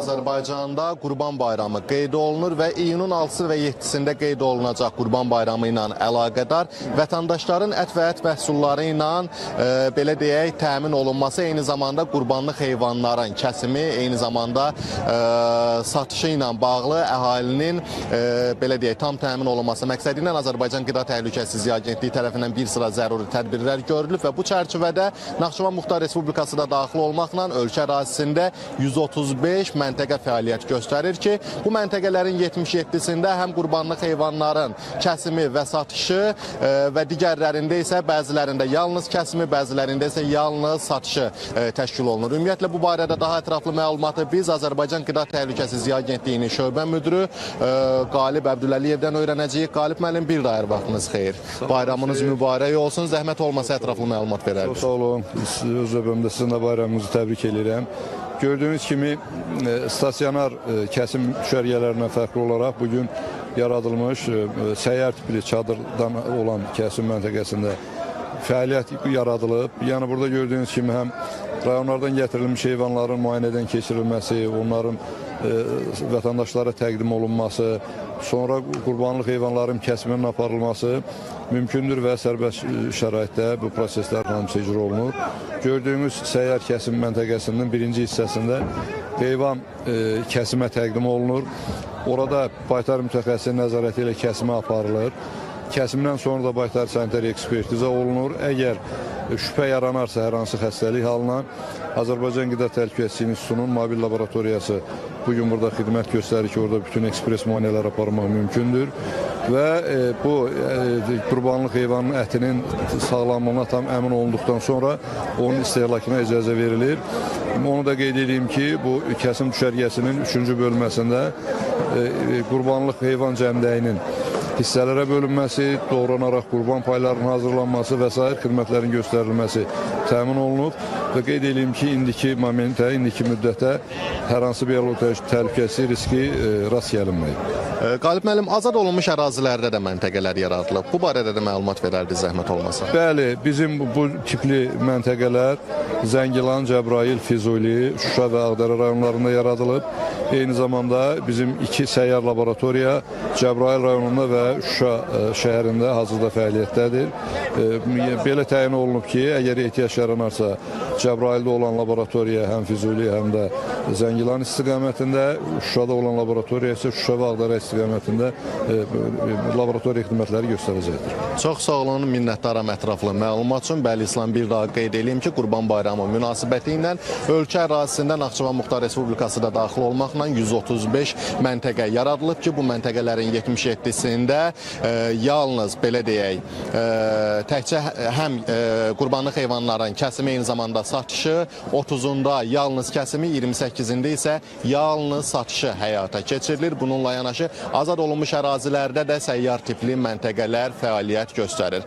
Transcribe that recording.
Azərbaycanda Qurban Bayramı qeyd olunur və iyunun 6-sı və 7-sində qeyd olunacaq Qurban Bayramı ilə əlaqədar vətəndaşların ət və ət məhsulları ilə belə deyək təmin olunması, eyni zamanda qurbanlıq heyvanların kəsimi, eyni zamanda satışı ilə bağlı əhalinin belə deyək tam təmin olunması məqsədi ilə Azərbaycan Qida Təhlükəsizliyi Agentliyi tərəfindən bir sıra zəruri tədbirlər görülüb və bu çərçivədə Naxçıvan Muxtar Respublikası da daxil olmaqla ölkə ərazisində 135 məntəqə fəaliyyət göstərir ki, bu məntəqələrin 77-sində həm qurbanlıq heyvanların kəsimi və satışı və digərlərində isə bəzilərində yalnız kəsimi, bəzilərində isə yalnız satışı təşkil olunur. Ümumiyyətlə, bu barədə daha ətraflı məlumatı biz Azərbaycan Qida Təhlükəsizliyi Agentliyinin şöbə müdürü Qalib Əbdüləliyevdən öyrənəcəyik. Qalib müəllim, bir daha vaxtınız xeyir. Bayramınız mübarək olsun. Zəhmət olmasa ətraflı məlumat verərdiniz. Çox sağ olun. Öz növbəmdə sizin də bayramınızı təbrik edirəm. Gördüyünüz kimi stasionar kəsim düşərgələrindən fərqli olaraq bugün yaradılmış səyyar tipli çadırdan olan kəsim məntəqəsində fəaliyyət yaradılıb. Yəni burada gördüyünüz kimi həm rayonlardan gətirilmiş heyvanların müayinədən keçirilməsi, onların vətəndaşlara təqdim olunması, sonra qurbanlıq heyvanların kəsiminin aparılması mümkündür və sərbəst şəraitdə bu proseslər hamısı icra olunur. Gördüyümüz səyyar kəsim məntəqəsinin birinci hissəsində heyvan kəsimə təqdim olunur. Orada baytar mütəxəssisi nəzarəti ilə kəsimə aparılır. Kəsimdən sonra da baytar sanitar ekspertiza olunur. Əgər şübhə yaranarsa hər hansı xəstəlik halına Azərbaycan Qida Təhlükəsizliyi İnstitutunun mobil laboratoriyası bugün burada xidmət göstərir ki, orada bütün ekspres müayinələr aparmaq mümkündür və bu qurbanlıq heyvanın ətinin sağlamlığına tam əmin olunduqdan sonra onun istehlakına icazə verilir. Onu da qeyd edeyim ki, bu kəsim düşərgəsinin 3-cü bölməsində qurbanlıq heyvan cəmdəyinin hissələrə bölünməsi, doğranaraq qurban paylarının hazırlanması və s. xidmətlərin göstərilməsi təmin olunub və qeyd edeyim ki, indiki momentə, indiki müddətə hər hansı bioloji təhlükəsi riski rast gəlinməyib. Qalib müəllim, azad olunmuş ərazilərdə də məntəqələr yaradılıb. Bu barədə də məlumat verərdiniz zəhmət olmasa. Bəli, bizim bu tipli məntəqələr Zəngilan, Cəbrayıl, Füzuli, Şuşa və Ağdərə rayonlarında yaradılıb. Eyni zamanda bizim 2 səyyar laboratoriya Cəbrayıl rayonunda və Şuşa şəhərində hazırda fəaliyyətdədir. Belə təyin olunub ki, əgər ehtiyac yaranarsa Cəbrayılda olan laboratoriya həm Füzuli, həm də Zəngilan istiqamətində, Şuşada olan laboratoriya isə Şuşa və Ağdərə istiqamətində laboratoriya xidmətləri göstərəcəkdir. Çox sağ olun, minnətdaram ətraflı məlumat üçün. Bəli, İslam, bir daha qeyd edeyim ki, Qurban Bayramı münasibəti ilə ölkə ərazisində Naxçıvan Muxtar Respublikası da daxil olmaqla 135 məntəqə yaradılıb ki, bu məntəqələrin 77-sində yalnız belə deyək, təkcə həm qurbanlıq heyvanların kəsimi, eyni zamanda satışı, 30-unda yalnız kəsimi, 28-də isə yalnız satışı həyata keçirilir. Bununla yanaşı azad olunmuş ərazilərdə də səyyar tipli məntəqələr fəaliyyət göstərir.